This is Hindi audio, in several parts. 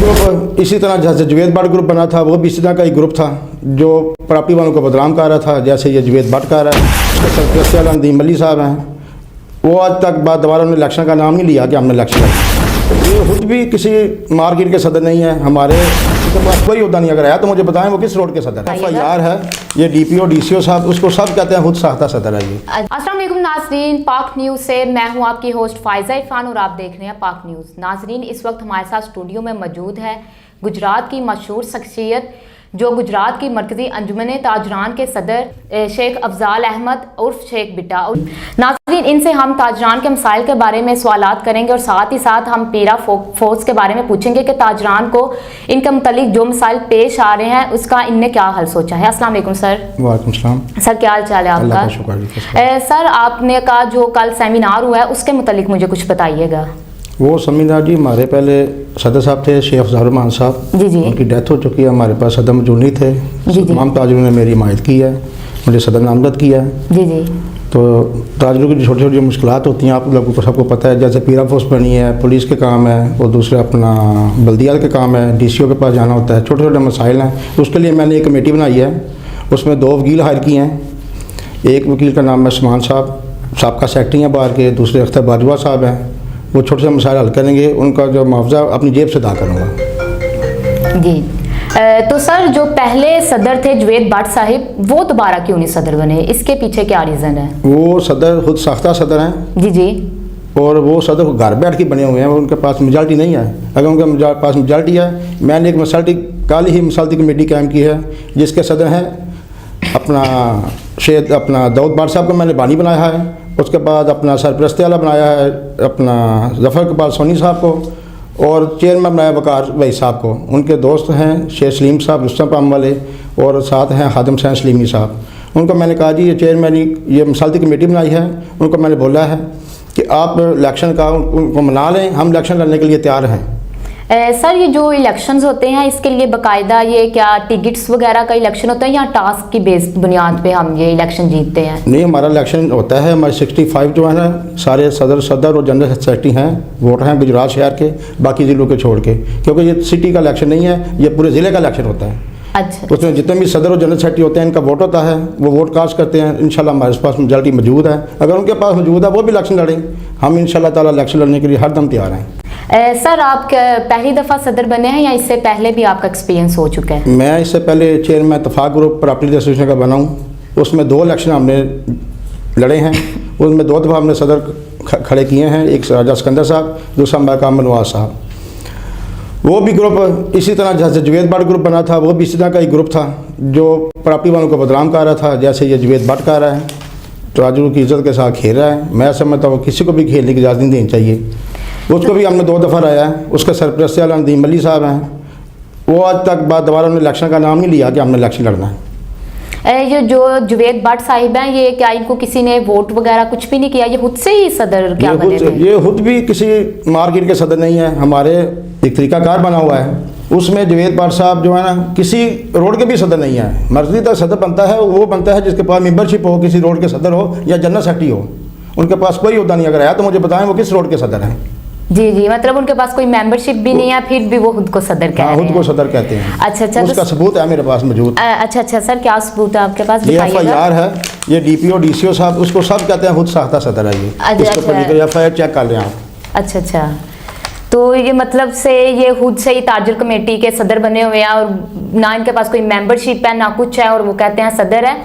ग्रुप इसी तरह जैसे जवेद भट्ट ग्रुप बना था, वो भी इसी तरह का एक ग्रुप था जो प्रॉपर्टी वालों को बदनाम कर रहा था। जैसे ये जवेद भट्ट कर रहा है, उसके सरपरस्त नदीम मलिक साहब हैं, वो आज तक बाद दोबारा उन्होंने इलेक्शन का नाम नहीं लिया कि हमने इलेक्शन लड़ा। ये खुद भी किसी मार्केट के सदर नहीं है, हमारे पास कोई उहदा नहीं। अगर है तो मुझे बताएं वो किस रोड के सदर है। FIR है, ये DPO DCO साहब, उसको सब कहते हैं खुद साख्ता सदर है ये। अस्सलाम वालेकुम नाज़रीन, पाक न्यूज़ से मैं हूं आपकी होस्ट फायजा इरफान और आप देख रहे हैं पाक न्यूज़। नाज़रीन, इस वक्त हमारे साथ स्टूडियो में मौजूद है गुजरात की मशहूर शख्सियत जो गुजरात की मरकज़ी अंजुमन ताजरान के सदर शेख अफजाल अहमद उर्फ शेख बिट्टा। नाज़रीन, इनसे हम ताजरान के मसाइल के बारे में सवालात करेंगे और साथ ही साथ हम पीरा फोर्स के बारे में पूछेंगे कि ताजरान को इनके मुतालिक जो मसाइल पेश आ रहे हैं उसका इनने क्या हल सोचा है। अस्सलाम वालेकुम सर। वालेकुम सलाम सर, क्या हाल चाल है आपका? सर, आपने का जो कल सेमिनार हुआ है उसके मुतालिक मुझे कुछ बताइएगा। वो सेमिनार जी, हमारे पहले सदर साहब थे शेख अफजाल रहमान साहब, जी जी, उनकी डेथ हो चुकी है। हमारे पास सदर मौजूद नहीं थे। तमाम ताजरों ने मेरी हिमायत की है, मुझे सदर नामजद किया है। जी जी। तो ताजरों की छोटी छोटी मुश्किलात होती हैं, आप लोगों को सबको पता है। जैसे पीरा फोर्स बनी है, पुलिस के काम है, और दूसरे अपना बल्दियात के काम है, DCO के पास जाना होता है, छोटे छोटे मसाइल हैं। उसके लिए मैंने एक कमेटी बनाई है, उसमें 2 वकील हायर किए हैं। एक वकील का नाम है उस्मान साहब, साबका सेक्रेटरी हैं बाहर के, दूसरे अख्तर बाजवा साहब हैं। वो छोटे छोटे मसाइल हल करेंगे, उनका जो मुआवजा अपनी जेब से अदा करूँगा जी। तो सर, जो पहले सदर थे जवेद भट्ट साहिब, वो दोबारा क्यों नहीं सदर बने? इसके पीछे क्या रीज़न है? वो सदर खुद साख्ता सदर हैं। जी जी। और वो सदर को घर बैठ के बने हुए हैं, उनके पास मेजॉरिटी नहीं है। अगर उनके पास मेजॉरिटी है, मैंने एक कल ही मसालती कमेटी कायम की है जिसके सदर हैं अपना दाऊद भट्ट साहब को मैंने बानी बनाया है। उसके बाद अपना सरपरस्त वाला बनाया है अपना जफ़र इकबाल सोनी साहब को, और चेयरमैन बनाया वकार वही साहब को। उनके दोस्त हैं शेख सलीम साहब रुस्तम पाम वाले, और साथ हैं खादिम हुसैन सलीमी साहब। उनको मैंने कहा जी ये चेयरमैन ये मसालती कमेटी बनाई है, उनको मैंने बोला है कि आप इलेक्शन का उनको मना लें, हम इलेक्शन लड़ने के लिए तैयार हैं। सर, ये जो इलेक्शंस होते हैं इसके लिए बाकायदा ये क्या टिकट्स वगैरह का इलेक्शन होता है या टास्क की बेस बुनियाद पे हम ये इलेक्शन जीतते हैं? नहीं, हमारा इलेक्शन होता है। हमारे 65 जो है ना, सारे सदर और जनरल सेक्रेटरी हैं, वोटर हैं गुजरात शहर के, बाकी ज़िलों के छोड़ के, क्योंकि ये सिटी का इलेक्शन नहीं है, ये पूरे ज़िले का इलेक्शन होता है। अच्छा। उसमें जितने भी सदर और जनरल सेक्रेटरी होते हैं इनका वोट होता है, वो वोट कास्ट करते हैं। इंशाल्लाह हमारे पास मेजॉरिटी मौजूद है। अगर उनके पास मौजूद है वो भी इलेक्शन लड़ें, हम इंशाल्लाह ताला इलेक्शन लड़ने के लिए हर दम तैयार हैं। सर, आप पहली दफ़ा सदर बने हैं या इससे पहले भी आपका एक्सपीरियंस हो चुका है? मैं इससे पहले चेयरमैन इत्तेफाक ग्रुप प्रॉपर्टी एसोसिएशन का बना हूँ। उसमें 2 इलेक्शन हमने लड़े हैं, उसमें 2 दफ़ा हमने सदर खड़े किए हैं। एक राजा सिकंदर साहब, दूसरा महकाम नवाज साहब। वो भी ग्रुप इसी तरह जैसे जवेद भट्ट ग्रुप बना था, वो भी इसी तरह का एक ग्रुप था जो प्रॉपर्टी वालों को बदनाम कर रहा था। जैसे ये जवेद भट्ट कर रहा है, ताजरों की इज्जत के साथ खेल रहा है। मैं समझता हूँ किसी को भी खेलने की इजाज़त नहीं देनी चाहिए। उसको भी हमने 2 दफ़ा लाया है। उसके सरपरस्त नदीम मलिक साहब हैं, वो आज तक बाद दोबारा उन्होंने इलेक्शन का नाम नहीं लिया कि हमने इलेक्शन लड़ना है। ये जो जवेद भट्ट साहिब हैं, ये क्या इनको किसी ने वोट वगैरह कुछ भी नहीं किया? ये खुद से ही सदर क्या बने थे? ये खुद भी किसी मार्केट के सदर नहीं है, हमारे एक तरीकाकार बना हुआ है। उसमें जवेद भट्ट साहब जो है ना, किसी रोड के भी सदर नहीं है। मर्जी तक सदर बनता है, वो बनता है जिसके पास मेंबरशिप हो, किसी रोड के सदर हो या जनरल सेक्रेटरी हो। उनके पास कोई उहदा नहीं। अगर है तो मुझे बताएं वो किस रोड के सदर हैं। जी जी, मतलब उनके पास कोई मेंबरशिप भी नहीं है, फिर भी वो खुद को सदर कहते हैं। खुद को सदर कहते हैं। अच्छा अच्छा, उसका सबूत है मेरे पास मौजूद। अच्छा अच्छा सर, क्या सबूत है आपके पास? ये FIR है, ये DPO DCO साहब, उसको सब कहते हैं खुद साख्ता सदर है ये। अच्छा, FIR चेक कर लें आप। अच्छा अच्छा, तो ये मतलब से ये खुद से ही ताजर कमेटी के सदर बने हुए हैं और ना इनके पास कोई मेंबरशिप है ना कुछ है, और वो कहते हैं सदर है।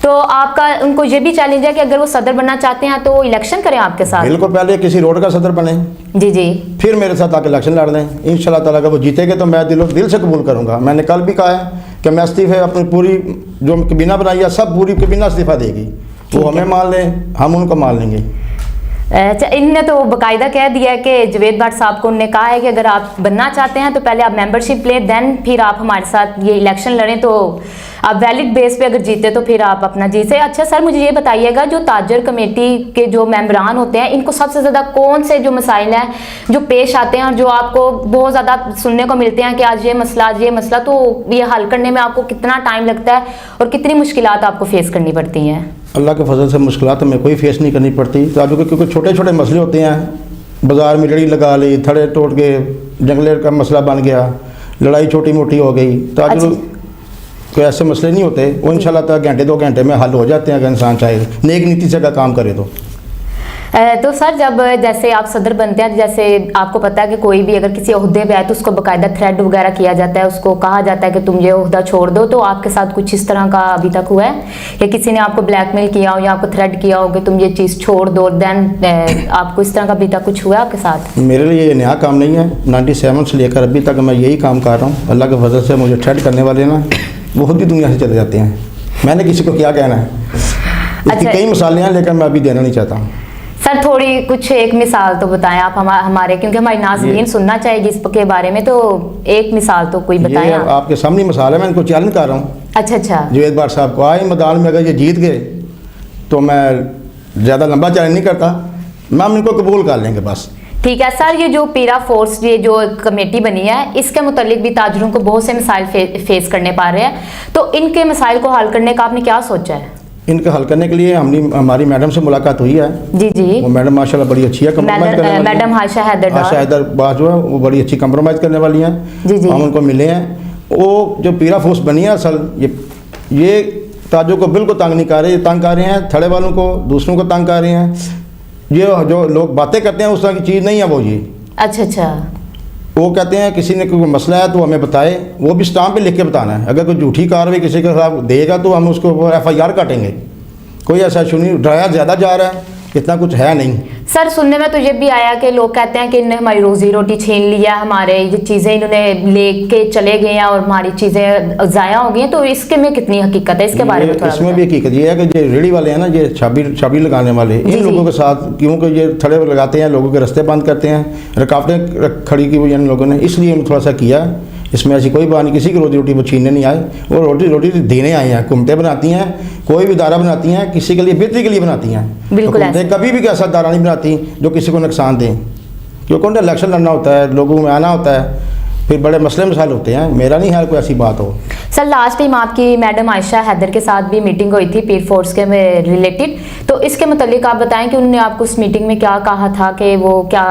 तो आपका उनको ये भी चैलेंज है कि अगर वो सदर बनना चाहते हैं तो इलेक्शन करें आपके साथ? बिल्कुल, पहले किसी रोड का सदर बने, जी जी, फिर मेरे साथ आके इलेक्शन लड़ लें। इंशाल्लाह ताला अगर वो जीतेंगे तो मैं दिल से कबूल करूंगा। मैंने कल भी कहा है कि मैं इस्तीफे अपनी पूरी जो कबीना बनाई है सब पूरी कबीना इस्तीफा देगी। वो हमें मान लें, हम उनको मान लेंगे। अच्छा, इनने तो बाकायदा कह दिया है कि जवेद भट्ट साहब को उन्होंने कहा है कि अगर आप बनना चाहते हैं तो पहले आप मेंबरशिप लें, देन फिर आप हमारे साथ ये इलेक्शन लड़ें, तो आप वैलिड बेस पे अगर जीते तो फिर आप अपना जीते। अच्छा सर, मुझे ये बताइएगा, जो ताजर कमेटी के जो मेंबरान होते हैं इनको सबसे ज़्यादा कौन से जो मसाइल हैं जो पेश आते हैं और जो आपको बहुत ज़्यादा सुनने को मिलते हैं कि आज ये मसला, तो ये हल करने में आपको कितना टाइम लगता है और कितनी मुश्किलात आपको फेस करनी पड़ती हैं? अल्लाह के फजल से मुश्किलात हमें कोई फेस नहीं करनी पड़ती। तो क्योंकि छोटे छोटे मसले होते हैं, बाज़ार में लड़ी लगा ली, थड़े टूट के जंगलेर का मसला बन गया, लड़ाई छोटी मोटी हो गई, ताजुल कोई ऐसे मसले नहीं होते, वो इंशाल्लाह ताला घंटे 2 घंटे में हल हो जाते हैं अगर इंसान चाहे, नेक नीति से अगर काम करे तो सर जब जैसे आप सदर बनते हैं, जैसे आपको पता है कि कोई भी अगर किसी ओहदे पे आए तो उसको बाकायदा थ्रेड वगैरह किया जाता है, उसको कहा जाता है कि तुम ये ओहदा छोड़ दो। तो आपके साथ कुछ इस तरह का अभी तक हुआ है या किसी ने आपको ब्लैकमेल किया हो या आपको थ्रेड किया हो कि तुम ये चीज़ छोड़ दो, देन आपको इस तरह का अभी तक कुछ हुआ है आपके साथ? मेरे लिए ये नया काम नहीं है, 97 से लेकर अभी तक मैं यही काम कर रहा हूँ। अल्लाह के फजल से मुझे थ्रेड करने वाले ना बहुत भी दुनिया से चले जाते हैं, मैंने किसी को क्या कहना है। इसकी कई मिसालें हैं लेकिन मैं अभी देना नहीं चाहता हूँ। सर थोड़ी कुछ एक मिसाल तो बताएं आप हमारे, क्योंकि हमारी नाज़रीन सुनना चाहेगी इसके बारे में, तो एक मिसाल तो कोई बताएं आप। आपके सामने मिसाल है, मैं इनको चैलेंज कर रहा हूँ। अच्छा जुवैद भाट साहब को आए मैदान में, अगर ये जीत गए तो मैं ज़्यादा लंबा चैलेंज नहीं करता, मैम इनको कबूल कर लेंगे बस। ठीक है सर, ये जो पीरा फोर्स ये जो कमेटी बनी है इसके मुतालिक भी ताजरों को बहुत से मसाइल फेस करने पा रहे हैं, तो इनके मसाइल को हल करने का आपने क्या सोचा है? इनके हल करने के लिए हमारी मैडम से मुलाकात हुई है। जी जी, वो मैडम माशाल्लाह बड़ी अच्छी है, मैडम आयशा हैदर जो है वो बड़ी अच्छी कंप्रोमाइज़ करने वाली हैं। जी जी, हम उनको मिले हैं। वो जो पीरा फोर्स बनी है असल ये ताजों को बिल्कुल तंग नहीं कर रहे, ये तंग कर रहे हैं थड़े वालों को, दूसरों को तंग कर रहे हैं। ये जो लोग बातें करते हैं उस तरह की चीज़ नहीं है वो। ये अच्छा, वो कहते हैं किसी ने कोई मसला है तो हमें बताए, वो भी स्टाम्प पे लिख के बताना है। अगर कोई झूठी कार्रवाई किसी के खिलाफ देगा तो हम उसको FIR काटेंगे। कोई ऐसा नहीं, डराया ज़्यादा जा रहा है, इतना कुछ है नहीं। सर सुनने में तो ये भी आया कि लोग कहते हैं कि इन्होंने हमारी रोजी रोटी छीन लिया, हमारे ये चीज़ें इन्होंने लेके चले गए हैं और हमारी चीज़ें ज़ाया हो गई हैं, तो इसके में कितनी हकीकत है इसके बारे में थोड़ा? इसमें भी हकीकत ये है कि ये रेडी वाले हैं ना, ये छाबी लगाने वाले, इन लोगों के साथ क्योंकि ये थड़े लगाते हैं, लोगों के रास्ते बंद करते हैं, रुकावटें खड़ी की हुई इन लोगों ने, इसलिए उन्होंने थोड़ा सा किया। इसमें ऐसी कोई बात नहीं, किसी की रोजी रोटी वो छीनने नहीं आए, वो रोटी देने आए हैं। हुकूमतें बनाती हैं, कोई भी इदारा बनाती हैं किसी के लिए बेहतरी के लिए बनाती हैं। बिल्कुल, कभी भी ऐसा इदारा नहीं बनाती जो किसी को नुकसान दें, क्योंकि उन्हें इलेक्शन लड़ना होता है, लोगों में आना होता है, फिर बड़े मसले मसाइल होते हैं। मेरा नहीं है कोई ऐसी बात हो। सर लास्ट टाइम आपकी मैडम आयशा हैदर के साथ भी मीटिंग हुई थी पीर फोर्स के में रिलेटेड, तो इसके मुतालिक आप बताएं कि उन्होंने आपको उस मीटिंग में क्या कहा था, कि वो क्या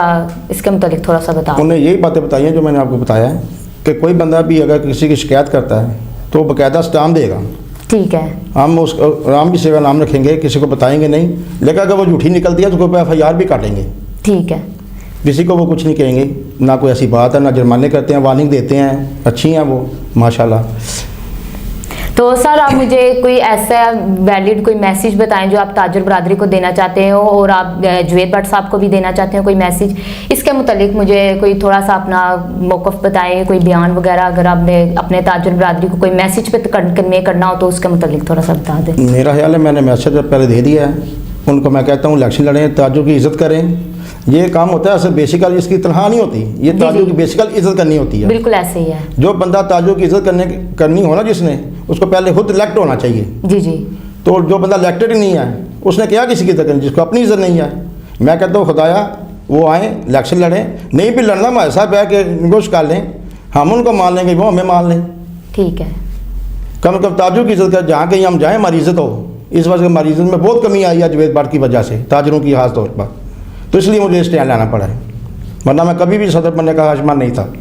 इसके मुतालिक थोड़ा सा बताओ। उन्होंने यही बातें बताई हैं जो मैंने आपको बताया है कि कोई बंदा भी अगर किसी की शिकायत करता है तो बाकायदा स्टाम्प देगा। ठीक है, हम उस राम भी सेवा नाम रखेंगे, किसी को बताएंगे नहीं, लेकिन अगर वो झूठी निकलती है तो कोई FIR भी काटेंगे। ठीक है, किसी को वो कुछ नहीं कहेंगे, ना कोई ऐसी बात है, ना जुर्माने करते हैं, वार्निंग देते हैं, अच्छी हैं वो माशाल्लाह। तो सर आप मुझे कोई ऐसा वैलिड कोई मैसेज बताएं जो आप ताजर बरादरी को देना चाहते हो, और आप जुवैद भट्ट साहब को भी देना चाहते हो कोई मैसेज, इसके मुतालिक मुझे कोई थोड़ा सा अपना मौक़िफ़ बताएं, कोई बयान वगैरह अगर आपने अपने ताजर बरादरी को कोई मैसेज पे कन्वे करना हो तो उसके मुतालिक थोड़ा सा बता दें। मेरा ख्याल है मैंने मैसेज पहले दे दिया है उनको। मैं कहता हूँ इलेक्शन लड़ें, ताजों की इज़्ज़त करें। ये काम होता है असल बेसिकल इसकी तनख्वाह नहीं होती, ये ताजों की बेसिकल इज़्ज़त करनी होती है। बिल्कुल ऐसे ही है। जो बंदा ताजों की इज़्ज़त करनी हो ना जिसने, उसको पहले खुद इलेक्ट होना चाहिए। जी जी, तो जो बंदा इलेक्टेड ही नहीं है उसने क्या किसी की इज़्ज़त करनी, जिसको अपनी इज़्ज़त नहीं है। मैं कहता हूँ खुदाया वो आएँ इलेक्शन लड़ें, नहीं भी लड़ना हमारे साथ बैठ के निगोश कर लें, हम उनको मान लेंगे, वो हमें मान लें। ठीक है, कम ताजों की इज़्ज़त कर, जहाँ कहीं हम जाएँ हमारी इज़्ज़त हो। इस वजह से हमारी इज़्ज़त में बहुत कमी आई है जुवैद भट्ट की वजह से, ताजरों की खास तौर पर, तो इसलिए मुझे स्टैंड लाना पड़ा है, वरना मैं कभी भी सदर बनने का आशमान नहीं था,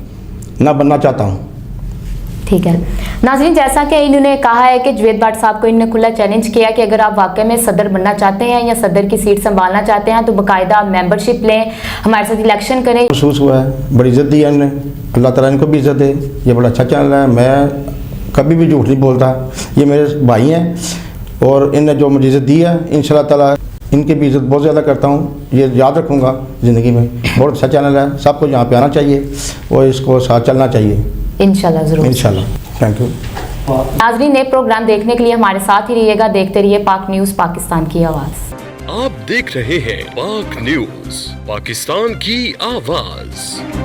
ना बनना चाहता हूँ। ठीक है नाज़रीन, जैसा कि इन्होंने कहा है कि जुवैद भट्ट साहब को इन्होंने खुला चैलेंज किया कि अगर आप वाकई में सदर बनना चाहते हैं या सदर की सीट संभालना चाहते हैं तो बाकायदा मेंबरशिप लें, हमारे साथ इलेक्शन करें। महसूस हुआ है, बड़ी इज़्ज़त दी है इन्होंने, अल्लाह ताला इनको भी इज़्ज़त दे। ये बड़ा अच्छा चैनल है, मैं कभी भी झूठ नहीं बोलता, ये मेरे भाई हैं और इन्हें जो मुझे इज़्ज़त दी है इंशाल्लाह ताला इनकी भी इज़्ज़त बहुत ज़्यादा करता हूँ, ये याद रखूँगा ज़िंदगी में। बहुत अच्छा चैनल है, सबको यहाँ पे आना चाहिए और इसको साथ चलना चाहिए इंशाल्लाह ज़रूर, इंशाल्लाह। Thank you. नाज़रीन, नए प्रोग्राम देखने के लिए हमारे साथ ही रहिएगा, देखते रहिए पाक न्यूज़, पाकिस्तान की आवाज़। आप देख रहे हैं पाक न्यूज़, पाकिस्तान की आवाज़।